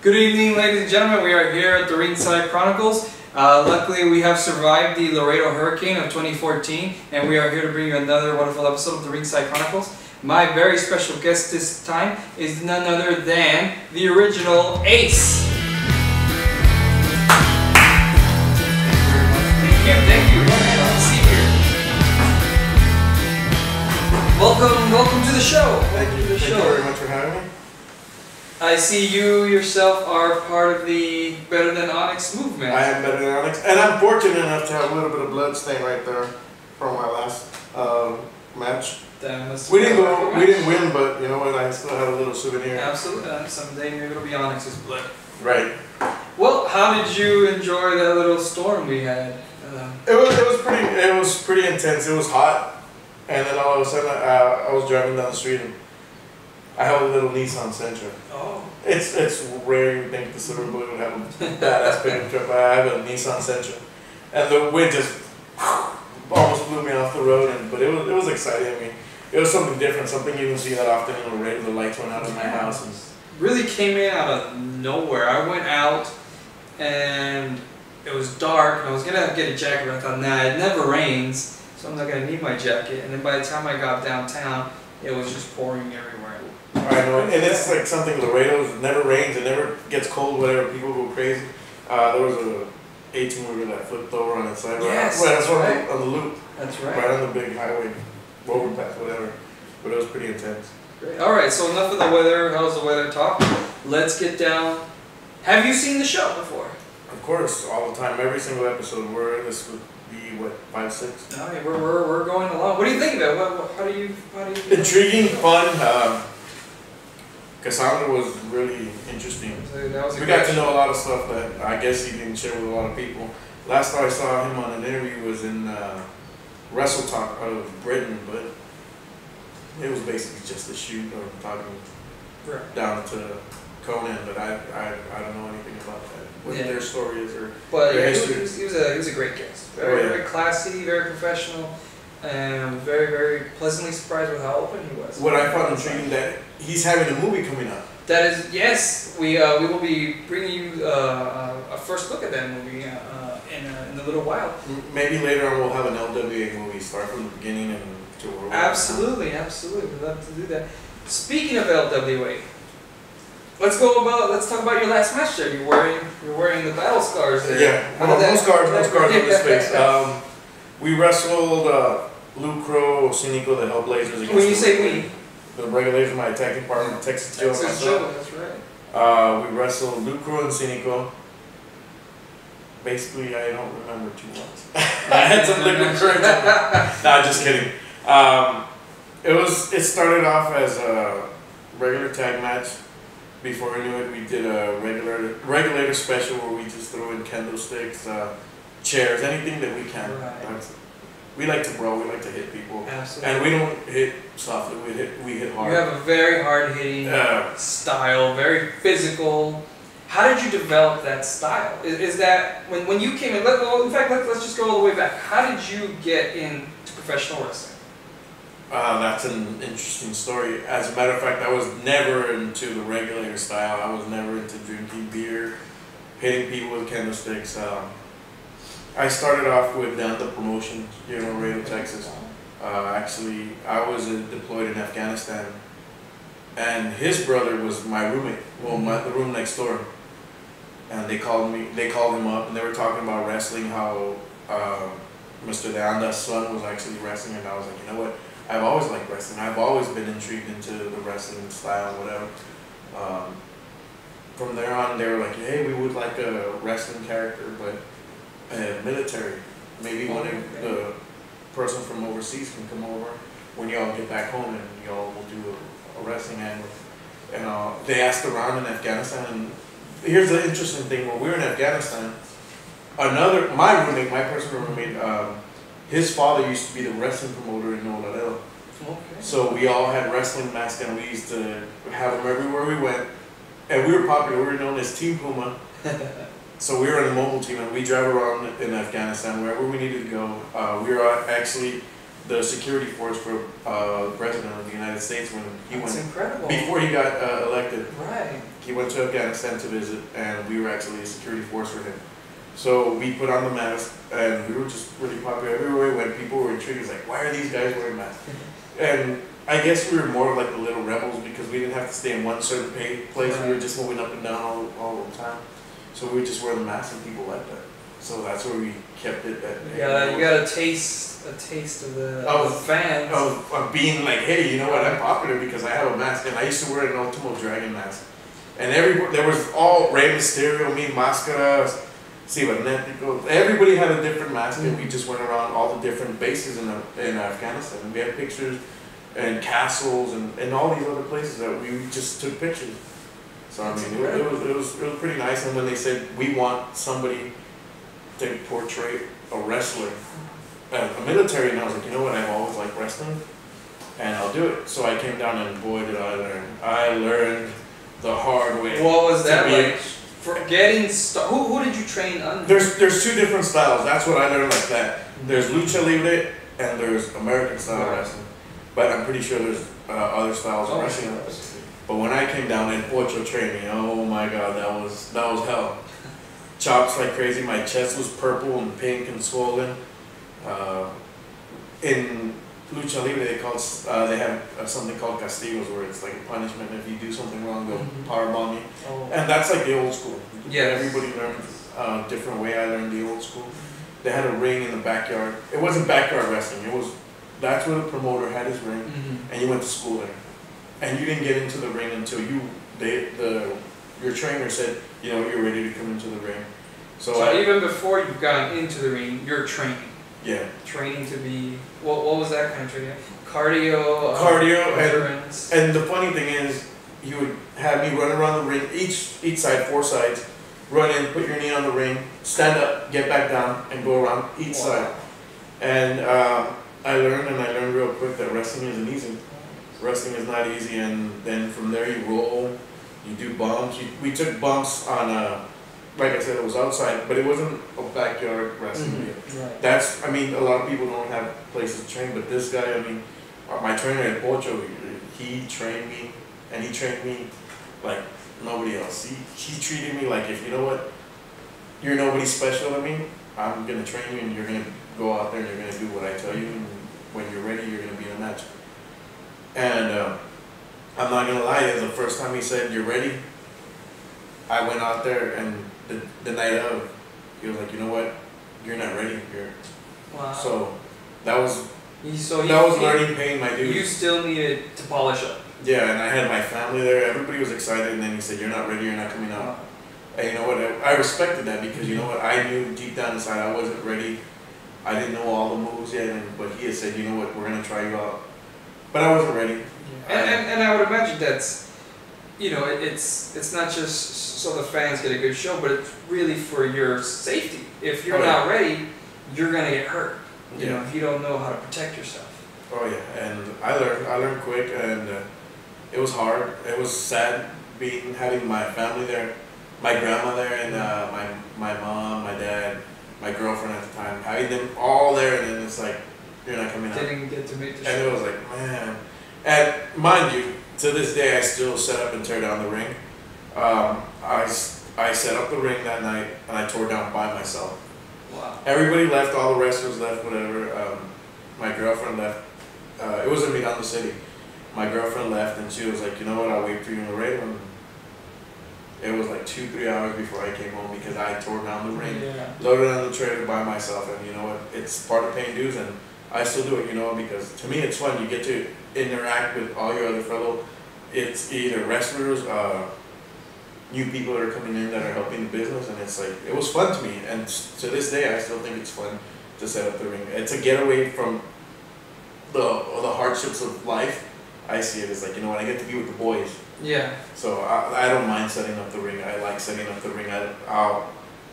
Good evening, ladies and gentlemen. We are here at the Ringside Chronicles. Luckily, we have survived the Laredo hurricane of 2014, and we are here to bring you another wonderful episode of the Ringside Chronicles. My very special guest this time is none other than the original Ace. Thank you. Have a seat here. Welcome to the show. Thank you very much for having me. I see you yourself are part of the Better Than Onyx movement. I am Better Than Onyx, and I'm fortunate enough to have a little bit of blood stain right there from my last match. We didn't win, but you know what? I still have a little souvenir. Absolutely. Someday maybe it'll be Onyx's blood. Right. Well, how did you enjoy that little storm we had? It was pretty intense. It was hot, and then all of a sudden I was driving down the street and I have a little Nissan Sentra. Oh. It's rare you think the Silver Bullet would have a badass pickup truck, but I have a Nissan Sentra, and the wind just almost blew me off the road. But it was exciting. I mean, it was something different, something you don't see that often in Laredo. The lights went out of my house. And really came in out of nowhere. I went out and it was dark, and I was gonna get a jacket, but I thought, nah, it never rains, so I'm not gonna need my jacket. And then by the time I got downtown, it was just pouring everywhere. I know, and it's like something Laredo's. It never rains, it never gets cold, whatever. People go crazy. There was a 18-wheeler that flipped over on its side. Yes, right on the loop. That's right. Right on the big highway, overpass, whatever. But it was pretty intense. Great. All right, so enough of the weather. How's the weather talk? Let's get down. Have you seen the show before? Of course, all the time, every single episode. This would be what, 5, 6. All right, we're going along. What do you think of it? How do you? Intriguing, fun. Cassandra was really interesting. We got to know a lot of stuff that I guess he didn't share with a lot of people. Last time I saw him on an interview was in Wrestle Talk out of Britain, but it was basically just a shoot or talking down to Conan, but I don't know anything about that. What their story is or their history. He was a great guest. Very classy, very professional, and very, very pleasantly surprised with how open he was. What I found intriguing that he's having a movie coming up. That is, yes, we will be bringing you a first look at that movie in a little while. Maybe later on we'll have an LWA movie, start from the beginning and to where we're Absolutely, we'd love to do that. Speaking of LWA, let's talk about your last match there. You're wearing the battle scars there. Yeah, no scars on his face. We wrestled Luke Crow, Cynico, the Hellblazers. Against When you say we, the Regulators, my attacking partner, Texas Joe, myself. That's right. We wrestled Luke Crow and Cynico. Basically, I don't remember too much. I had some liquid courage. Nah, just kidding. It started off as a regular tag match. Before we knew it, we did a regulator special where we just throw in kendo sticks, chairs, anything that we can. Right. We like to brawl, we like to hit people. Absolutely. And we don't hit softly, we hit hard. You have a very hard-hitting style, very physical. How did you develop that style? Is that, when you came in, in fact, let's just go all the way back. How did you get into professional wrestling? That's an interesting story. As a matter of fact, I was never into the regulator style. I was never into drinking beer, hitting people with kendo sticks. I started off with the promotion here in Laredo, Texas. Actually, I was deployed in Afghanistan, and his brother was my roommate. Well, the room next door. And they called him up, and they were talking about wrestling. How Mr. Deanda's son was actually wrestling, and I was like, you know what? I've always liked wrestling. I've always been intrigued into the wrestling style, whatever. From there on, they were like, hey, we would like a wrestling character, but military. Maybe one of the person from overseas can come over when y'all get back home and y'all will do a wrestling angle. And they asked around in Afghanistan, and here's the interesting thing. When we were in Afghanistan, my roommate, my personal roommate, his father used to be the wrestling promoter in Laredo. Okay. So we all had wrestling masks, and we used to have them everywhere we went. And we were popular. We were known as Team Puma. So we were in a mobile team, and we drive around in Afghanistan wherever we needed to go. We were actually the security force for President of the United States when he That's went, incredible. before he got elected. Right. He went to Afghanistan to visit, and we were actually a security force for him. So we put on the mask, and we were just really popular everywhere we went. People were intrigued, it's like, why are these guys wearing masks? And I guess we were more like the little rebels because we didn't have to stay in one certain place. Right. We were just moving up and down all the time. So we would just wear the mask, and people liked that. So that's where we kept it. Yeah, you got a taste of the fans. Of being like, hey, you know what? I'm popular because I have a mask, and I used to wear an Ultimo Dragon mask. And there was all Rey Mysterio, me, Máscaras, Cibernetico. Everybody had a different mask, and we just went around all the different bases in Afghanistan. And we had pictures and castles and all these other places that we just took pictures. So I mean, it was pretty nice. And when they said we want somebody to portray a wrestler, a military, and I was like, you know what? I've always liked wrestling, and I'll do it. So I came down, and boy, did I learn! I learned the hard way. What was that like? For getting who did you train under? There's two different styles. That's what I learned like that. There's lucha libre and there's American style wrestling. But I'm pretty sure there's other styles of wrestling. But when I came down and Ocho trained me, oh my God, that was hell. Chops like crazy. My chest was purple and pink and swollen. In lucha libre, they have something called castigos, where it's like a punishment if you do something wrong, they'll powerbomb you. Oh. And that's like the old school. Yeah. Everybody learned a different way. I learned the old school. They had a ring in the backyard. It wasn't backyard wrestling. That's where the promoter had his ring, and you went to school there. And you didn't get into the ring until your trainer said, you know, you're ready to come into the ring. So even before you've gotten into the ring, you're training. Yeah. Training to be, what was that kind of training? Cardio, endurance. And the funny thing is, you would have me run around the ring, each side, 4 sides, run in, put your knee on the ring, stand up, get back down, and go around each side. And I learned real quick that wrestling isn't easy. Wrestling is not easy, and then from there you roll, you do bumps. We took bumps on like I said, it was outside, but it wasn't a backyard wrestling. Right. I mean, a lot of people don't have places to train, but this guy, I mean, my trainer at Pocho, he trained me, and he trained me like nobody else. He treated me like, if you know what, you're nobody special to me, I'm going to train you, and you're going to go out there and you're going to do what I tell you, and when you're ready, you're going to be in a match. And I'm not going to lie, the first time he said, you're ready, I went out there, and the night of, he was like, you know what, you're not ready. Wow. So that was learning pain, my dude. You still needed to polish up. Yeah, and I had my family there. Everybody was excited, and then he said, you're not ready, you're not coming out. Wow. And you know what, I respected that, because you know what, I knew deep down inside I wasn't ready. I didn't know all the moves yet, but he had said, you know what, we're going to try you out. But I wasn't ready. Yeah. And I would imagine that's, you know, it's not just so the fans get a good show, but it's really for your safety. If you're not ready, you're gonna get hurt. You know, if you don't know how to protect yourself. Oh yeah, and I learned quick, and it was hard. It was sad having my family there, my grandma there, and my mom, my dad, my girlfriend at the time, having them all there, and then it's like, you're not coming out. Didn't get to make the show. And it was like, man. And mind you, to this day, I still set up and tear down the ring. I set up the ring that night, and I tore down by myself. Wow. Everybody left, all the wrestlers left, whatever. My girlfriend left. It was in Miranda City. My girlfriend left, and she was like, you know what, I'll wait for you in Laredo. And it was like 2-3 hours before I came home, because I tore down the ring, loaded on the trailer by myself, and you know what, it's part of paying dues, and I still do it, you know, because to me it's fun. You get to interact with all your other fellow, it's either wrestlers, new people that are coming in that are helping the business, and it's like, it was fun to me, and to this day I still think it's fun to set up the ring. It's a getaway from the hardships of life. I see it as like, you know what, I get to be with the boys. Yeah. So I don't mind setting up the ring. I like setting up the ring.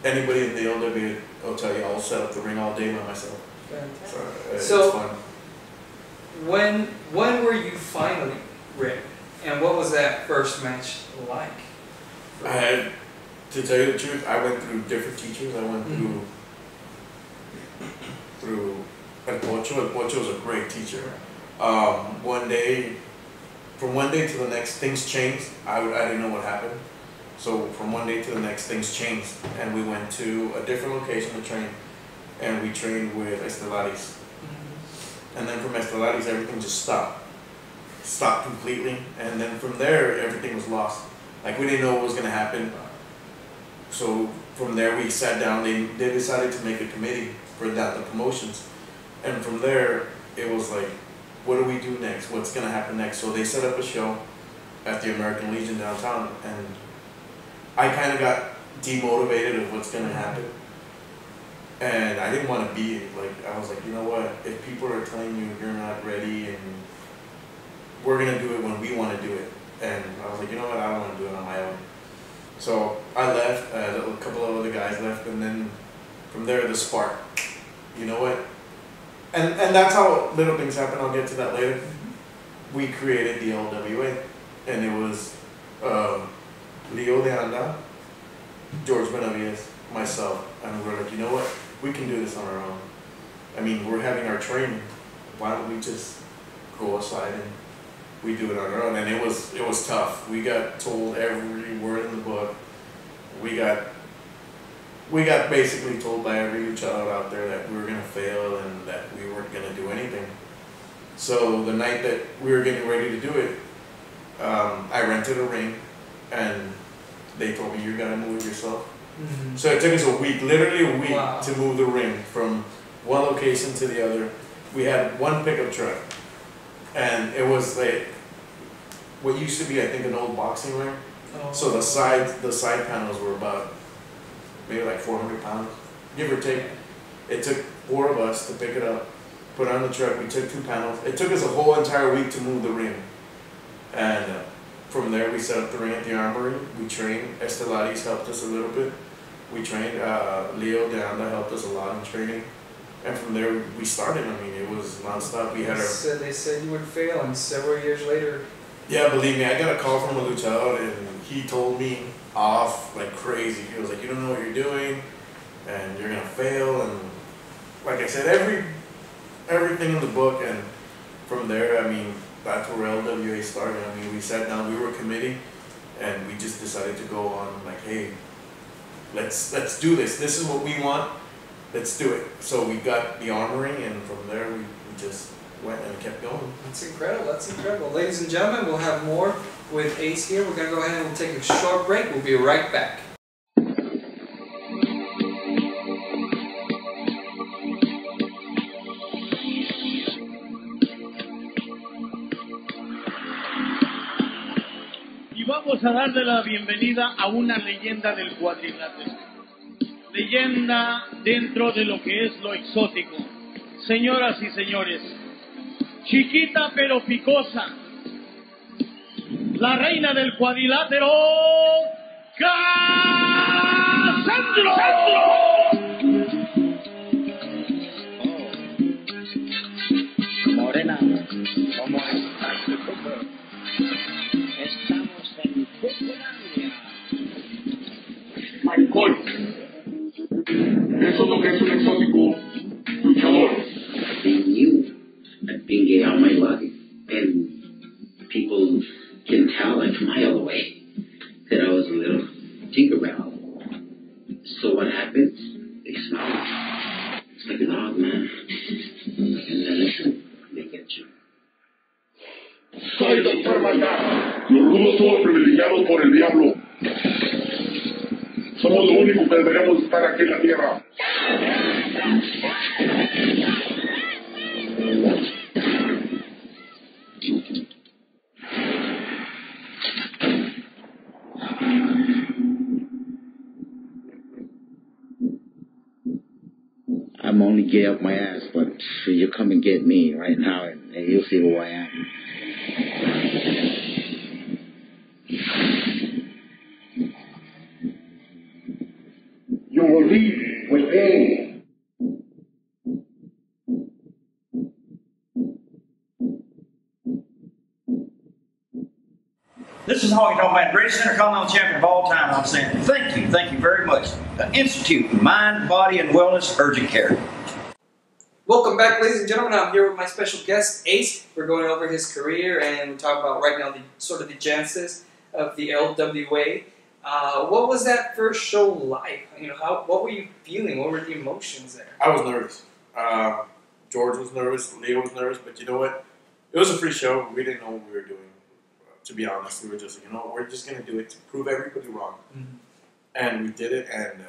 Anybody in the LW will tell you, I'll set up the ring all day by myself. Fantastic. So it's fun. When were you finally ready, and what was that first match like? To tell you the truth, I went through different teachers. I went through El Pocho was a great teacher. From one day to the next, things changed. I didn't know what happened. So from one day to the next, things changed, and we went to a different location to train, and we trained with Estelaris. And then from Estelaris, everything just stopped completely. And then from there, everything was lost. Like, we didn't know what was going to happen. So from there, we sat down. They decided to make a committee for the promotions. And from there, it was like, what do we do next? What's going to happen next? So they set up a show at the American Legion downtown, and I kind of got demotivated of what's going to happen. And I didn't want to be like, I was like, you know what, if people are telling you you're not ready and we're going to do it when we want to do it. And I was like, you know what, I don't want to do it on my own. So I left, a couple of other guys left, and then from there, the spark, you know what? And that's how little things happen. I'll get to that later. We created the LWA, and it was Leo de Anda, George Benavides, myself, and we're like, you know what? We can do this on our own. I mean, we're having our training. Why don't we just go aside and we do it on our own? And it was tough. We got told every word in the book. We got basically told by every child out there that we were gonna fail and that we weren't gonna do anything. So the night that we were getting ready to do it, I rented a ring, and they told me, you're gonna move it yourself. So it took us a week, literally a week, to move the ring from one location to the other. We had one pickup truck, and it was like what used to be, I think, an old boxing ring. So the side panels were about maybe like 400 pounds, give or take. It took 4 of us to pick it up, put it on the truck. We took 2 panels. It took us a whole entire week to move the ring. And from there, we set up the ring at the armory. We trained. Estelaris helped us a little bit. We trained. Leo de Anda helped us a lot in training. And from there, we started. I mean, it was nonstop. We had our... They said you would fail, and several years later... Yeah, believe me, I got a call from a luchador, and he told me off like crazy. He was like, you don't know what you're doing, and you're going to fail. And like I said, everything in the book. And from there, I mean, that's where LWA started. I mean, we sat down, we were a committee, and we just decided to go on like, hey, let's do this. This is what we want. Let's do it. So we got the armory, and from there we just went and kept going. That's incredible. That's incredible. Ladies and gentlemen, we'll have more with Ace here. We're going to go ahead and we'll take a short break. We'll be right back. Y vamos a darle la bienvenida a una leyenda del cuadrilátero. Leyenda dentro de lo que es lo exótico. Señoras y señores, chiquita pero picosa, la reina del cuadrilátero, ¡Cassandro! Morena, ¿cómo estás? Estamos en Cuculandia. Maricón, eso es lo que es un exótico luchador. I've been gay all my life, and people can tell like a mile away that I was a little Tinkerbell. So what happens? They smell it. It's like a dog, man. And then listen, they get you. Soy Doctor Maldad. Los rudos somos privilegiados por el diablo. Somos lo único que deberíamos estar aquí en la tierra. I'm only gay up my ass, but you come and get me right now, and you'll see who I am. Yo volví, pues bien. This is Honky Tonk Man, greatest intercontinental champion of all time. I'm saying thank you very much. The Institute, Mind, Body, and Wellness Urgent Care. Welcome back, ladies and gentlemen. I'm here with my special guest, Ace. We're going over his career, and we're talking about right now the genesis of the LWA. What was that first show like? What were you feeling? What were the emotions there? I was nervous. George was nervous. Leo was nervous. But you know what? It was a free show. We didn't know what we were doing. To be honest, we were just, we're just going to do it to prove everybody wrong. Mm-hmm. And we did it, and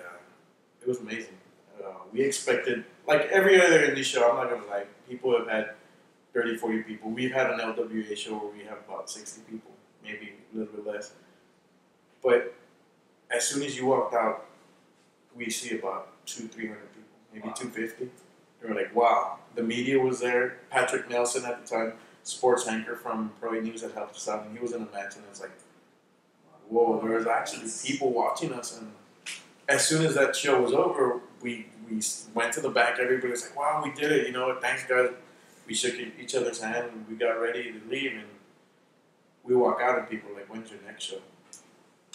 it was amazing. We expected, like every other indie show, I'm not going to lie, people have had 30, 40 people. We've had an LWA show where we have about 60 people, maybe a little bit less. But as soon as you walked out, we see about 200-300 people, maybe 250. They were like, wow. The media was there. Patrick Nelson at the time, sports anchor from Pro 8 News, had helped us out, and he was in a match, and it's like, whoa, there was actually people watching us. And as soon as that show was over, we went to the back. Everybody was like, wow, we did it. Thanks, guys. We shook each other's hand, and we got ready to leave. And we walk out, and people were like, when's your next show?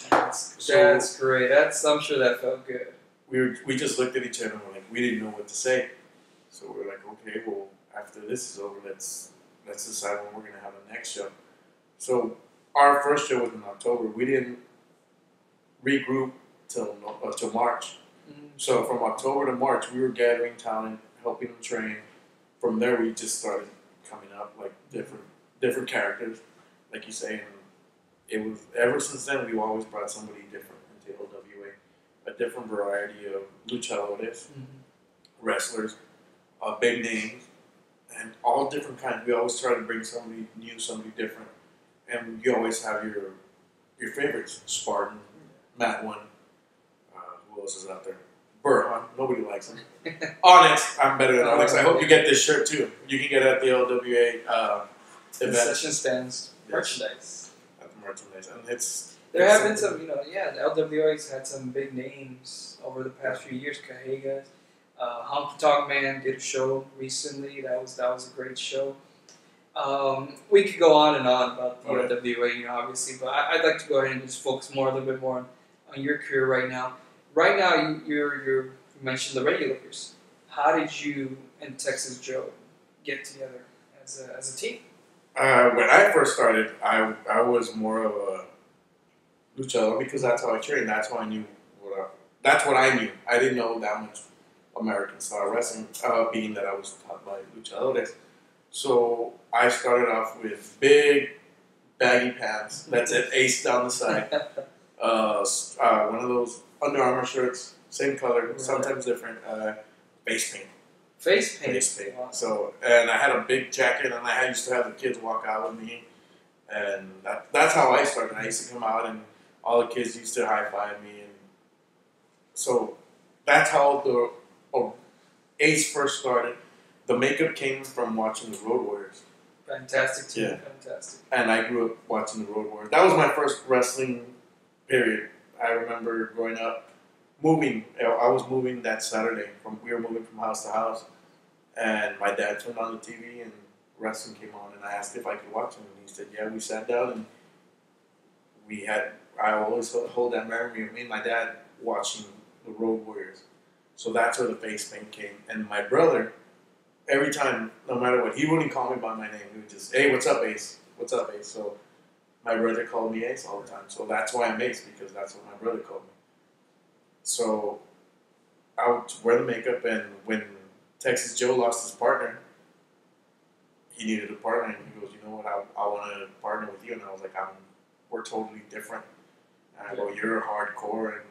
That's great. I'm sure that felt good. We just looked at each other, and we're like, we didn't know what to say. So we were like, okay, well, after this is over, let's decide when we're going to have a next show. So our first show was in October. We didn't regroup till March. Mm-hmm. So from October to March, we were gathering talent, helping them train. From there, we just started coming up like different characters, like you say. And it was ever since then we've always brought somebody different into LWA, a different variety of luchadores, wrestlers, big names, and all different kinds. We always try to bring somebody new, somebody different, and you always have your favorites: Spartan, Matt One. Who else is out there? Burhan. Nobody likes him. Onyx. I'm better than Onyx. I hope you get this shirt too. You can get it at the LWA event. Concession stands. Yes. Merchandise. At the merchandise, and There have been some, the LWA's had some big names over the past few years. Cajegas, Honky Tonk Man did a show recently. That was a great show. We could go on and on about the LWA, obviously, but I'd like to go ahead and just focus a little bit more on your career right now. Right now, you mentioned the Regulators. How did you and Texas Joe get together as a team? When I first started, I was more of a luchador because that's how I trained. That's how I knew that's what I knew. I didn't know that much American style wrestling, being that I was taught by luchadores. So I started off with big baggy pants. That's it, ace down the side. One of those Under Armour shirts, same color, sometimes different. Face paint. Face paint. Face paint. Wow. So, and I had a big jacket, and I used to have the kids walk out with me, and that's how I started. I used to come out, and all the kids used to high five me, and so that's how the Ace first started. The makeup came from watching the Road Warriors. Fantastic team. Yeah. Fantastic. And I grew up watching the Road Warriors. That was my first wrestling period. I remember growing up, moving. I was moving that Saturday. We were moving from house to house. And my dad turned on the TV and wrestling came on. And I asked if I could watch him. And he said, yeah. We sat down and I always hold that memory of me and my dad watching the Road Warriors. So that's where the face paint came. And my brother, every time, no matter what, he wouldn't call me by my name. He would just, hey, what's up, Ace? What's up, Ace? So my brother called me Ace all the time. So that's why I'm Ace, because that's what my brother called me. So I would wear the makeup, and when Texas Joe lost his partner, he needed a partner, and he goes, you know what, I want to partner with you. And I was like, we're totally different. And I go, you're hardcore, and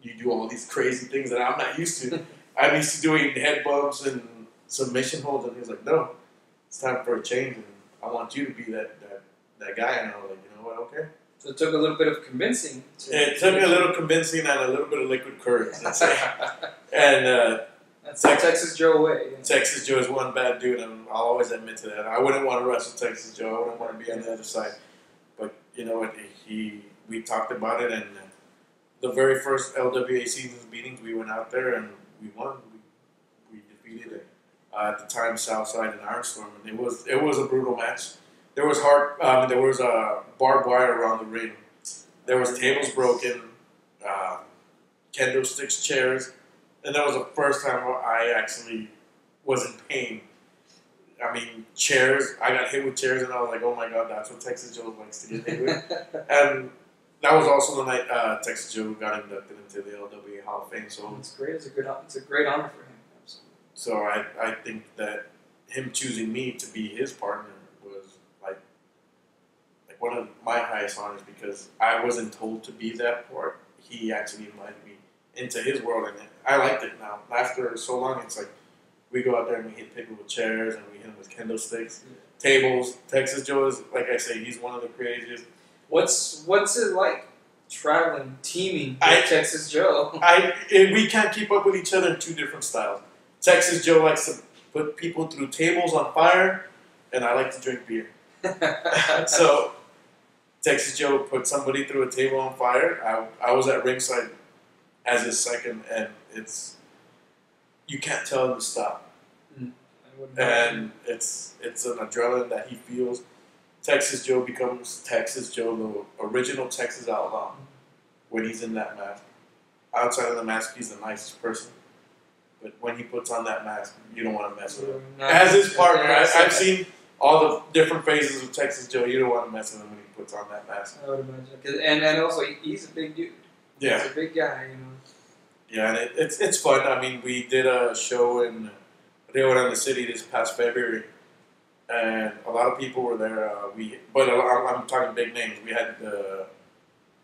you do all these crazy things that I'm not used to. I'm used to doing head bumps and submission holds, and he was like, no, it's time for a change, and I want you to be that guy. And I was like, you know what, okay. So it took a little bit of convincing. It took me a little convincing and a little bit of liquid courage. And that's the Texas Joe way. Yeah. Texas Joe is one bad dude, and I'll always admit to that. I wouldn't want to wrestle Texas Joe. I wouldn't want to be on the other side. But you know what? We talked about it, and the very first LWA season's meetings, we went out there and we won. We defeated it. At the time, Southside and Ironstorm, and it was a brutal match. There was barbed wire around the ring. There was tables broken, kendo sticks, chairs, and that was the first time I actually was in pain. I mean, chairs. I got hit with chairs, and I was like, "Oh my god, that's what Texas Joe likes to get hit with." And that was also the night Texas Joe got inducted into the LWA Hall of Fame. So it's great. It's a great honor for him. Absolutely. So I think that him choosing me to be his partner was like one of my highest honors, because I wasn't told to be that part. He actually invited me into his world, and I liked it now. After so long, it's like we go out there and we hit people with chairs, and we hit them with kendo sticks, tables. Texas Joe is, like I say, he's one of the craziest. What's it like traveling, teaming with Texas Joe? We can't keep up with each other in two different styles. Texas Joe likes to put people through tables on fire, and I like to drink beer. So Texas Joe put somebody through a table on fire. I was at ringside as his second, and you can't tell him to stop. And it's an adrenaline that he feels. Texas Joe becomes Texas Joe, the original Texas Outlaw, when he's in that mask. Outside of the mask, he's the nicest person. But when he puts on that mask, you don't want to mess with him. As his partner, I've seen all the different phases of Texas Joe. You don't want to mess with him when he puts on that mask. I would imagine. And also, he's a big dude. Yeah. He's a big guy, you know. Yeah, and it's fun. I mean, we did a show in Rio Grande City this past February, and a lot of people were there. I'm talking big names. We had the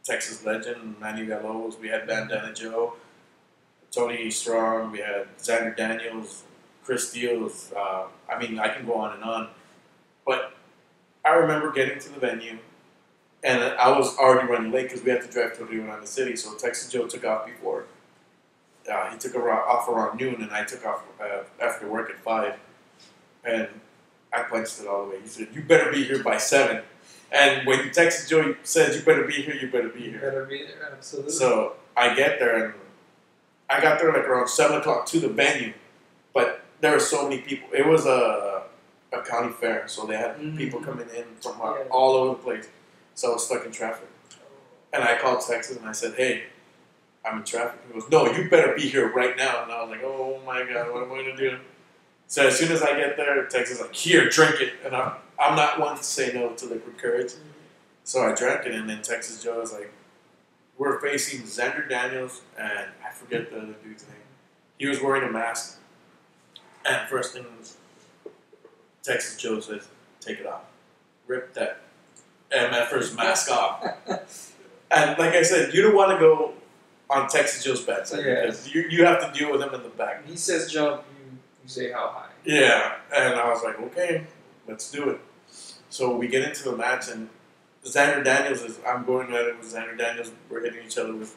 Texas legend, Manny Villalobos. We had Bandana Joe, Tony Strong. We had Xander Daniels, Chris Steele. I mean, I can go on and on. But I remember getting to the venue, and I was already running late because we had to drive to Rio Grande City. So Texas Joe took off before. He took off around noon, and I took off after work at 5. And I punched it all the way. He said, "You better be here by 7." And when Texas Joe says, "You better be here," you better be here. You better be there, absolutely. So I get there, and I got there like around 7 o'clock to the venue. But there were so many people. It was a county fair, so they had people coming in from all over the place. So I was stuck in traffic. And I called Texas, and I said, "Hey, I'm in traffic." He goes, "No, you better be here right now." And I was like, "Oh my God, what am I going to do?" So as soon as I get there, Texas is like, "Here, drink it." And I'm not one to say no to liquid courage. So I drank it, and then Texas Joe was like, we're facing Xander Daniels, and I forget the other dude's name. He was wearing a mask. And first thing Texas Joe says, "Take it off." Rip that MFer's mask off. And like I said, you don't want to go on Texas Joe's bad side, because you have to deal with him in the back. He says jump, you say how high. Yeah, and I was like, okay, let's do it. So we get into the match, and Xander Daniels I'm going at it with Xander Daniels. We're hitting each other with,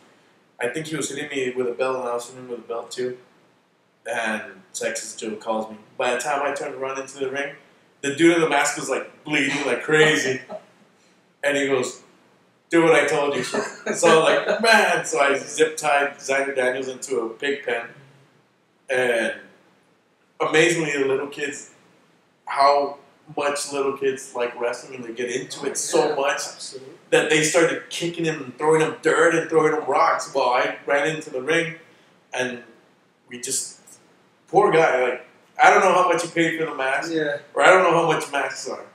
I think he was hitting me with a belt, and I was hitting him with a belt too. And Texas Joe calls me. By the time I turned to run into the ring, the dude in the mask was like bleeding like crazy. And he goes, "Do what I told you." So I'm like, man. So I zip tied Xander Daniels into a pig pen. And amazingly, the little kids, how much little kids like wrestling, and they get into it so much that they started kicking him and throwing him dirt and throwing him rocks. Well, I ran into the ring, and we just, poor guy, like, I don't know how much he paid for the mask, or I don't know how much masks are,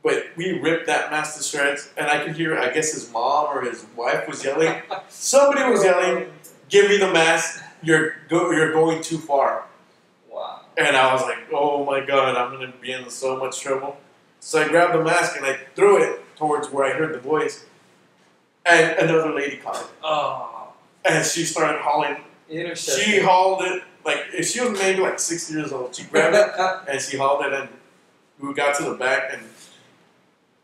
but we ripped that mask to shreds, and I could hear, I guess his mom or his wife was yelling. Somebody was yelling, "Give me the mask, you're going too far." Wow. And I was like, oh my God, I'm going to be in so much trouble. So I grabbed the mask and I threw it towards where I heard the voice. And another lady caught it. Oh. And she started hauling. She hauled it, like, if she was maybe like 6 years old. She grabbed it and she hauled it, and we got to the back, and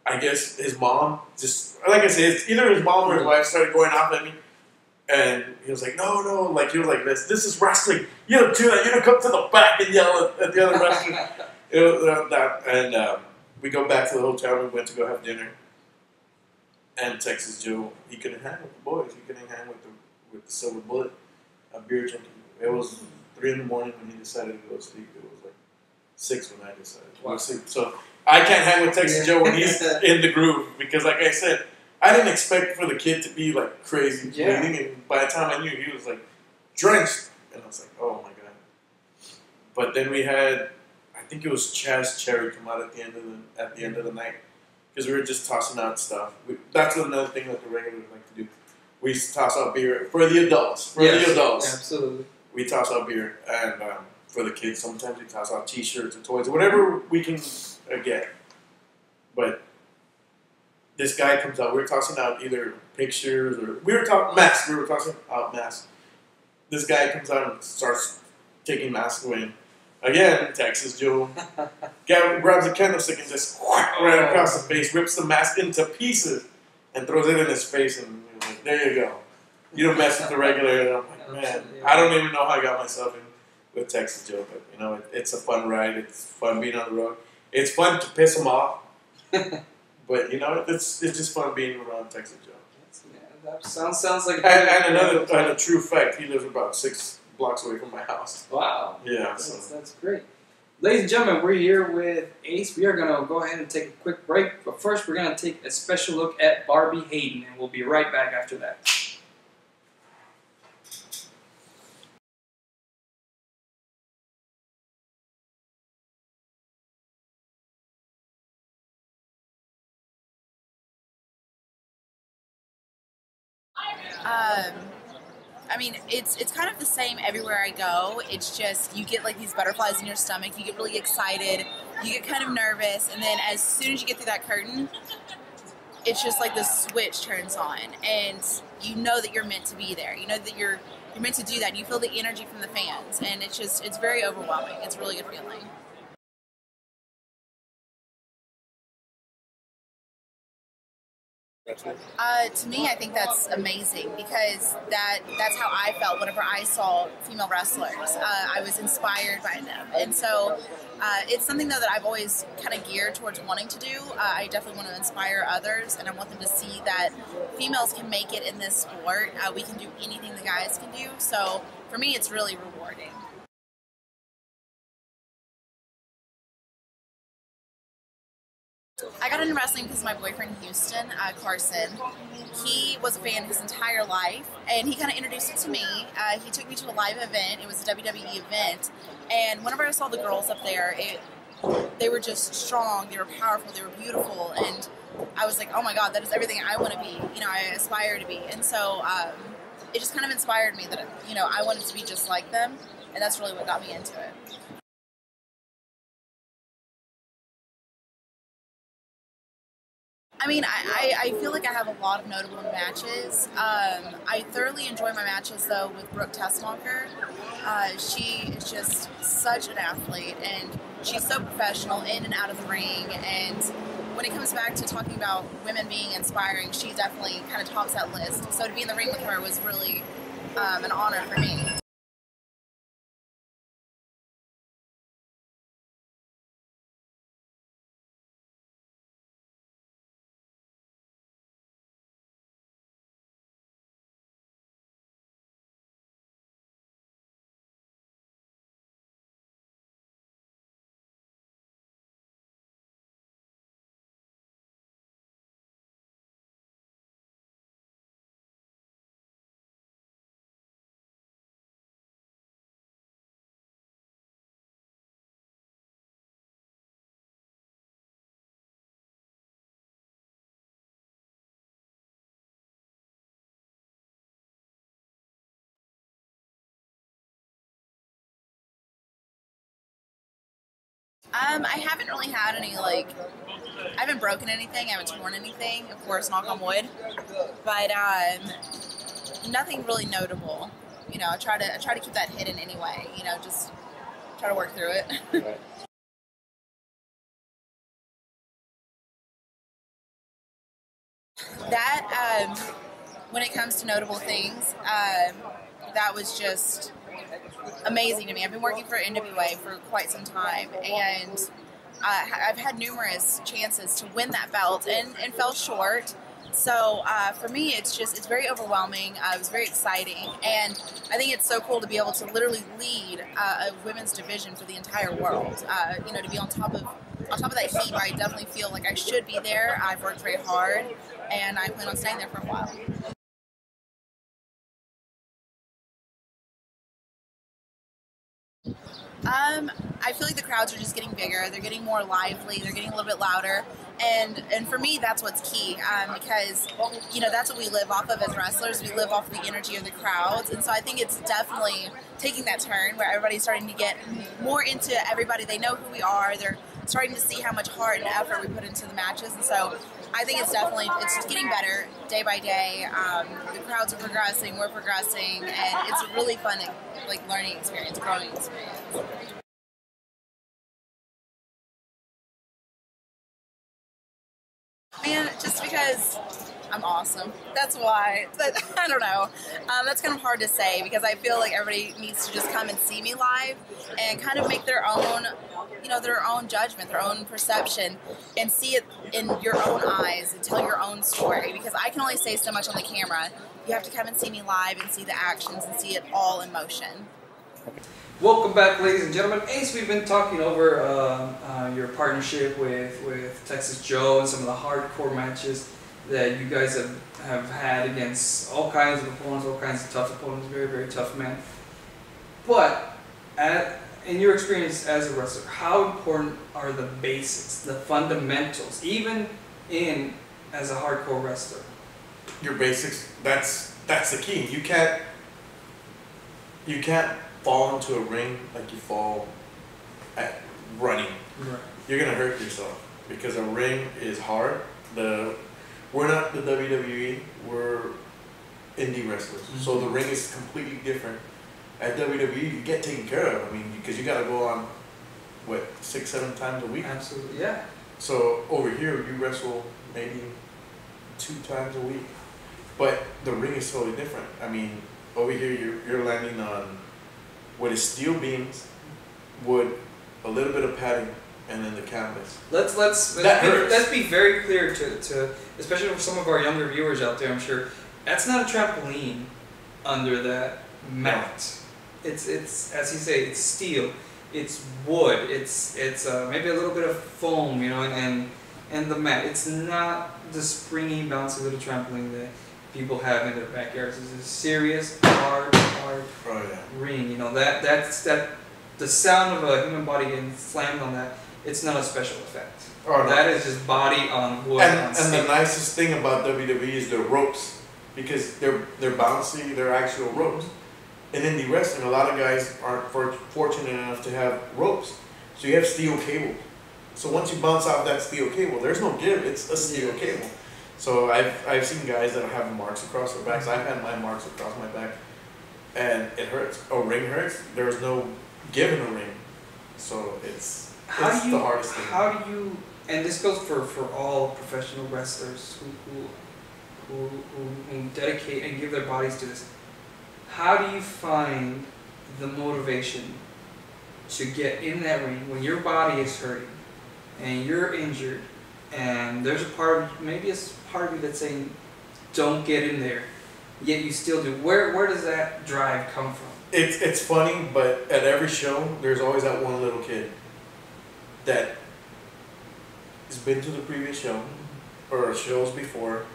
I guess his mom just, like I said, either his mom or his wife started going off at me. And he was like, no, like, he was like, this is wrestling. You don't do that. You don't come to the back and yell at the other wrestlers. It was that. And we go back to the hotel. We went to go have dinner. And Texas Joe, he couldn't hang with the boys. He couldn't hang with the Silver Bullet, beer drinking. It was 3 in the morning when he decided to go to sleep. It was like 6 when I decided to go to sleep. So I can't hang with Texas Joe when he's in the groove, because, like I said, I didn't expect for the kid to be like crazy bleeding, and by the time I knew, he was like drenched, and I was like, oh my God. But then we had, I think it was Chaz Cherry come out at the end of the night because we were just tossing out stuff. That's another thing that the regulars like to do. We toss out beer for the adults. Absolutely. We toss out beer, and for the kids, sometimes we toss out T-shirts or toys, whatever we can get. But this guy comes out. We're tossing out either pictures or we were talking masks. We were tossing out masks. This guy comes out and starts taking masks away. Again, Texas Joe grabs a candlestick and just right across the face, rips the mask into pieces, and throws it in his face. And we're like, there you go. You don't mess with the regulator. And I'm like, man, I don't even know how I got myself in with Texas Joe, but you know, it's a fun ride. It's fun being on the road. It's fun to piss him off, but you know, it's just fun being around Texas Joe. That sounds like. And a true fact, he lives about 6 blocks away from my house. Wow. Yeah, that's great. Ladies and gentlemen, we're here with Ace. We are going to go ahead and take a quick break, but first we're going to take a special look at Barbie Hayden, and we'll be right back after that. I mean, it's kind of the same everywhere I go. It's just you get like these butterflies in your stomach. You get really excited. You get kind of nervous, and then as soon as you get through that curtain, it's just like the switch turns on, and you know that you're meant to be there. You know that you're meant to do that. And you feel the energy from the fans, and it's very overwhelming. It's a really good feeling. To me, I think that's amazing because that's how I felt whenever I saw female wrestlers. I was inspired by them, and so it's something though that I've always kind of geared towards wanting to do. I definitely want to inspire others, and I want them to see that females can make it in this sport. We can do anything the guys can do. So for me, it's really rewarding. I got into wrestling because of my boyfriend Houston, Carson. He was a fan his entire life, and he kind of introduced it to me. He took me to a live event. It was a WWE event, and whenever I saw the girls up there, they were just strong, they were powerful, they were beautiful, and I was like, oh my God, that is everything I want to be. You know, I aspire to be, and so it just kind of inspired me that I wanted to be just like them, and that's really what got me into it. I mean, I feel like I have a lot of notable matches. I thoroughly enjoy my matches, though, with Brooke Tessmacher. She is just such an athlete, and she's so professional in and out of the ring. And when it comes back to talking about women being inspiring, she definitely kind of tops that list. So to be in the ring with her was really an honor for me. I haven't really had any, I haven't broken anything, I haven't torn anything, of course, knock on wood, but nothing really notable. You know, I try to keep that hidden anyway, you know, just try to work through it. Right. That, when it comes to notable things, that was just amazing to me. I've been working for NWA for quite some time, and I've had numerous chances to win that belt and fell short. So for me, it's very overwhelming. It was very exciting, and I think it's so cool to be able to literally lead a women's division for the entire world. You know, to be on top of that heap, I definitely feel like I should be there. I've worked very hard, and I plan on staying there for a while. I feel like the crowds are just getting bigger. They're getting more lively. They're getting a little bit louder, and for me, that's what's key, because that's what we live off of as wrestlers. We live off the energy of the crowds, and so I think it's definitely taking that turn where everybody's starting to get more into everybody. They know who we are. They're starting to see how much heart and effort we put into the matches, and so I think it's getting better day by day. The crowds are progressing. We're progressing, and it's a really fun learning experience, growing experience. Man, just because I'm awesome. That's why. I don't know. That's kind of hard to say because I feel like everybody needs to just come and see me live and kind of make their own, their own judgment, their own perception, and see it in your own eyes and tell your own story. Because I can only say so much on the camera. You have to come and see me live and see the actions and see it all in motion. Welcome back, ladies and gentlemen. Ace, we've been talking over your partnership with Texas Joe and some of the hardcore matches that you guys have had against all kinds of opponents, all kinds of tough opponents, very, very tough men. But in your experience as a wrestler, how important are the basics, the fundamentals, even as a hardcore wrestler? Your basics, that's the key. You can't fall into a ring like you fall at running. Right. You're gonna hurt yourself because a ring is hard. We're not the WWE. We're indie wrestlers, so the ring is completely different. At WWE, you get taken care of. I mean, because you gotta go on 6-7 times a week. Absolutely, yeah. So over here, you wrestle maybe 2 times a week, but the ring is totally different. I mean, over here, you're landing on what is steel beams, wood, a little bit of padding, and then the canvas. Let's be very clear to especially for some of our younger viewers out there. I'm sure that's not a trampoline under that mat. It's as you say, it's steel, it's wood, it's maybe a little bit of foam, and the mat. It's not the springy, bouncy little trampoline that people have in their backyards. It's a serious, hard ring. That's the sound of a human body getting slammed on that. It's not a special effect. That is just body on wood. And the nicest thing about WWE is their ropes, because they're bouncy. They're actual ropes. In indie wrestling, a lot of guys aren't fortunate enough to have ropes, so you have steel cable. So once you bounce off that steel cable, there's no give. It's a steel cable. So I've seen guys that have marks across their backs. I've had my marks across my back, and it hurts. A ring hurts. There's no give in a ring, so it's the hardest thing. How do you? And this goes for all professional wrestlers who dedicate and give their bodies to this. How do you find the motivation to get in that ring when your body is hurting and you're injured, and there's maybe a part of you that's saying, "Don't get in there," yet you still do. Where does that drive come from? It's funny, but at every show, there's always that one little kid that has been to the previous show or shows before,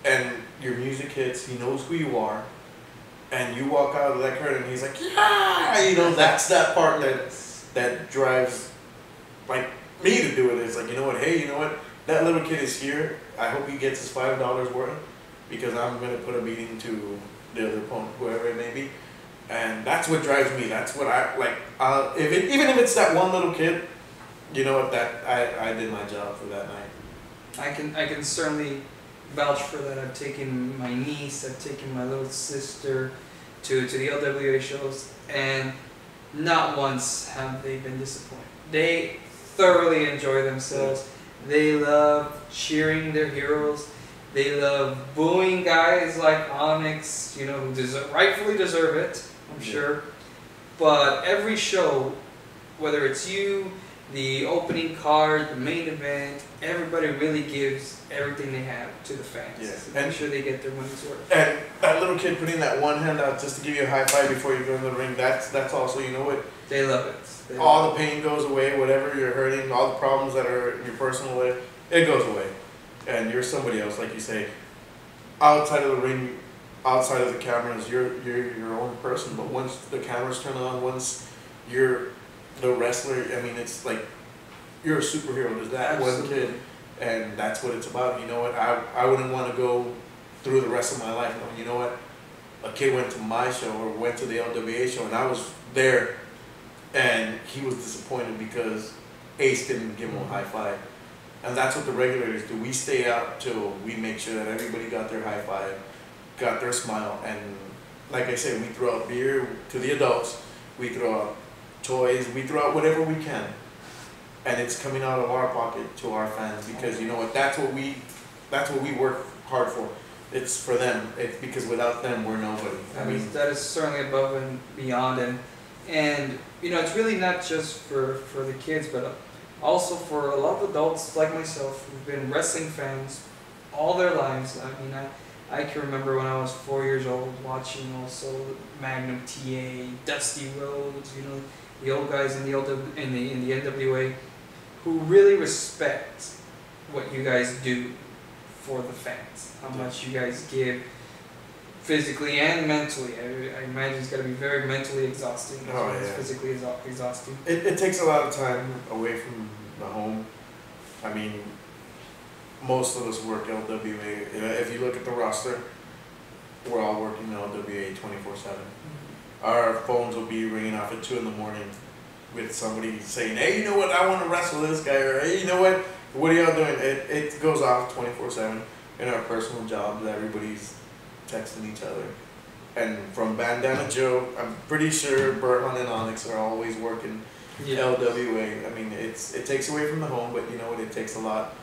and your music hits. He knows who you are, and you walk out of that curtain, and he's like, "Yeah!" That's that part that drives me to do it. It's like, that little kid is here. I hope he gets his $5 worth, because I'm going to put a beating to the other opponent, whoever it may be. And that's what drives me. That's what I like. Even if it's that one little kid, I did my job for that night. I can certainly vouch for that. I've taken my niece, I've taken my little sister to the LWA shows, and not once have they been disappointed. They thoroughly enjoy themselves. They love cheering their heroes. They love booing guys like Onyx, who rightfully deserve it, I'm sure. But every show, whether it's you, the opening card, the main event, everybody really gives everything they have to the fans. To make sure they get their money's worth. And that little kid putting that one hand out just to give you a high five before you go in the ring, that's also, what? They love it. All the pain goes away, whatever you're hurting, all the problems that are in your personal life, it goes away. And you're somebody else, like you say. Outside of the ring, outside of the cameras, you're your own person. But once the cameras turn on, once you're the wrestler. I mean, it's like you're a superhero. There's that one kid, and that's what it's about. You know what? I wouldn't want to go through the rest of my life knowing, you know what? A kid went to my show or went to the LWA show, and I was there, and he was disappointed because Ace didn't give him a high five. And that's what the Regulators do. We stay out till we make sure that everybody got their high five, got their smile, and like I said, we throw out beer to the adults, we throw out toys, we throw out whatever we can. And it's coming out of our pocket to our fans because you know what, that's what we work hard for. It's for them. It's because without them we're nobody. That is certainly above and beyond, and you know, it's really not just for the kids, but also for a lot of adults like myself who've been wrestling fans all their lives. I mean, I can remember when I was 4 years old watching also Magnum TA, Dusty Rhodes, you know, the old guys in the NWA who really respect what you guys do for the fans, how much you guys give physically and mentally. I imagine it's got to be very mentally exhausting as well as physically exhausting. It takes a lot of time away from the home. I mean, most of us work LWA. If you look at the roster, we're all working LWA 24/7. Our phones will be ringing off at 2 in the morning with somebody saying, hey, you know what, I want to wrestle this guy, or hey, you know what are y'all doing? It goes off 24/7 in our personal jobs. Everybody's texting each other. And from Bandana Joe, I'm pretty sure Burt Hunt and Onyx are always working LWA. I mean, it takes away from the home, but you know what, it takes a lot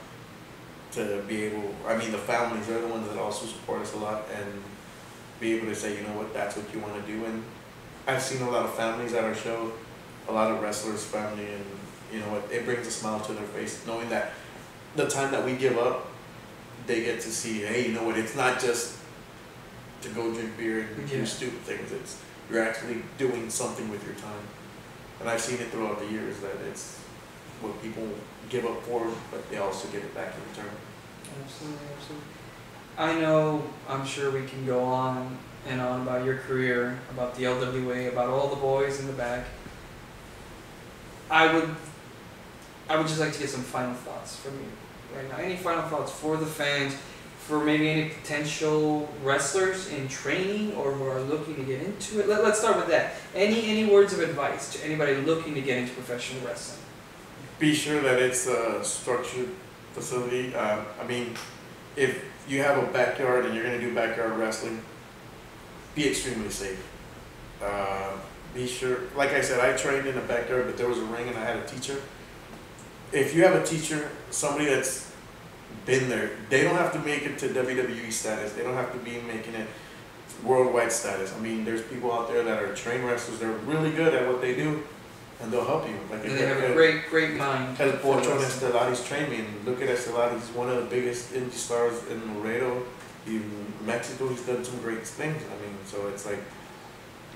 to be able, I mean, the families are the ones that also support us a lot and be able to say, you know what, that's what you want to do. And I've seen a lot of families at our show, a lot of wrestlers' family, and you know what, it brings a smile to their face knowing that the time that we give up, they get to see, hey, you know what, it's not just to go drink beer and do stupid things. It's you're actually doing something with your time. And I've seen it throughout the years that it's what people give up for, but they also get it back in return. Absolutely, absolutely. I know, I'm sure we can go on and on about your career, about the LWA, about all the boys in the back. I would just like to get some final thoughts from you right now. Any final thoughts for the fans, for maybe any potential wrestlers in training or who are looking to get into it? Let's start with that. Any words of advice to anybody looking to get into professional wrestling? Be sure that it's a structured facility. I mean, if you have a backyard and you're going to do backyard wrestling, be extremely safe. Be sure, like I said, I trained in the backyard, but there was a ring and I had a teacher. If you have a teacher, somebody that's been there, they don't have to make it to WWE status. They don't have to be making it worldwide status. I mean, there's people out there that are trained wrestlers. They're really good at what they do, and they'll help you. Like they have a great mind. El Pocho Estelari's trained me, and look at Estelari. He's one of the biggest indie stars in Laredo, in Mexico. He's done some great things. I mean, so it's like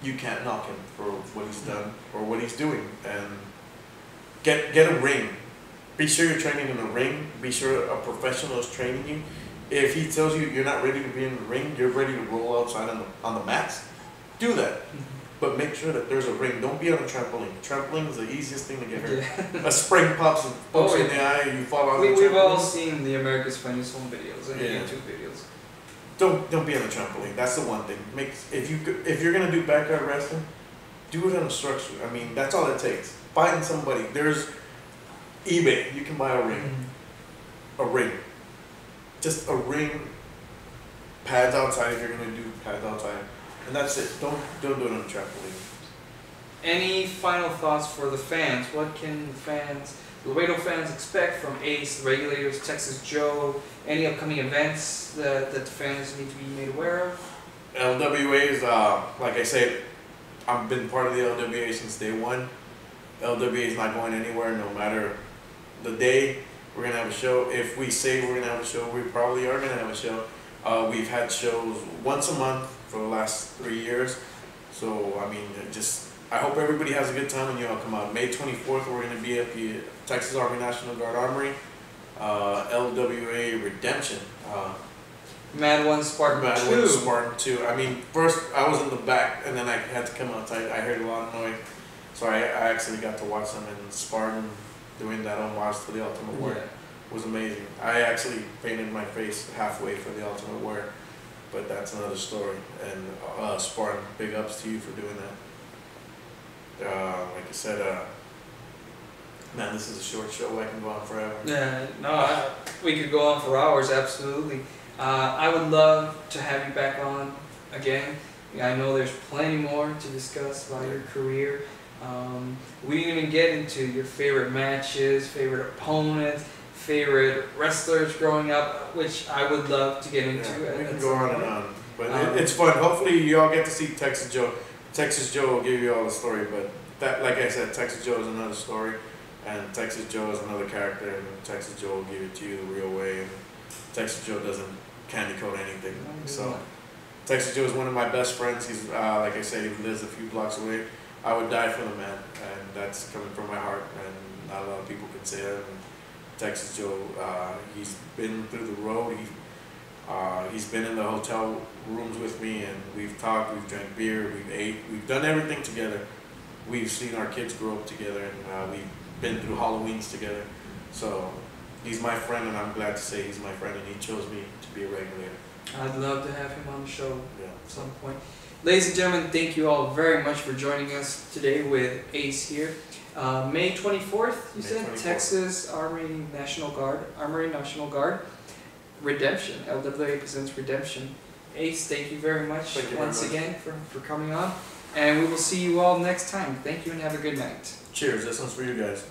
you can't knock him for what he's done or what he's doing. And get a ring. Be sure you're training in the ring. Be sure a professional is training you. If he tells you you're not ready to be in the ring, you're ready to roll outside on the mats, do that. But make sure that there's a ring. Don't be on a trampoline. Trampoline is the easiest thing to get hurt. A spring pops and pokes you in the eye and you fall on the trampoline. We've all seen the America's Funniest Home videos and YouTube videos. Don't be on a trampoline. That's the one thing. If you're gonna do backyard wrestling, do it on a structure. I mean, that's all it takes. Find somebody. There's eBay. You can buy a ring. A ring. Just a ring. Pads outside if you're gonna do pads outside, and that's it. Don't do it on a trampoline. Any final thoughts for the fans? What can Laredo fans expect from Ace, the Regulators, Texas Joe? Any upcoming events that the fans need to be made aware of? LWA is, like I said, I've been part of the LWA since day one. LWA is not going anywhere no matter the day. We're going to have a show. If we say we're going to have a show, we probably are going to have a show. We've had shows once a month for the last 3 years. So, I mean, I hope everybody has a good time when you all come out. May 24th, we're going to be at the Texas Army National Guard Armory. LWA Redemption. Mad One Spartan 2. Mad One Spartan 2. I mean, first I was in the back, and then I had to come outside. I heard a lot of noise. So I actually got to watch them in Spartan doing that homage to the Ultimate Warrior. It was amazing. I actually painted my face halfway for the Ultimate Warrior, but that's another story. And Spartan, big ups to you for doing that. Like I said, man, this is a short show. I can go on forever. Yeah, no, we could go on for hours, absolutely. I would love to have you back on again. I know there's plenty more to discuss about your career. We didn't even get into your favorite matches, favorite opponents, favorite wrestlers growing up, which I would love to get into. Yeah, we can go on and on, but it's fun. Hopefully, you all get to see Texas Joe. Texas Joe will give you all the story, but that, like I said, Texas Joe is another story, and Texas Joe is another character, and Texas Joe will give it to you the real way. And Texas Joe doesn't candy coat anything, so. Texas Joe is one of my best friends. He's, like I said, he lives a few blocks away. I would die for the man, and that's coming from my heart, and not a lot of people can say that. And Texas Joe, he's been through the road. He's been in the hotel rooms with me, and we've talked, we've drank beer, we've ate, we've done everything together. We've seen our kids grow up together, and we've been through Halloweens together. So he's my friend, and I'm glad to say he's my friend, and he chose me to be a regulator. I'd love to have him on the show at some point. Ladies and gentlemen, thank you all very much for joining us today with Ace here. May 24th, you said? 24th. Texas Armory National Guard. Redemption. LWA presents Redemption. Ace, thank you very much once again for coming on. And we will see you all next time. Thank you and have a good night. Cheers. This one's for you guys.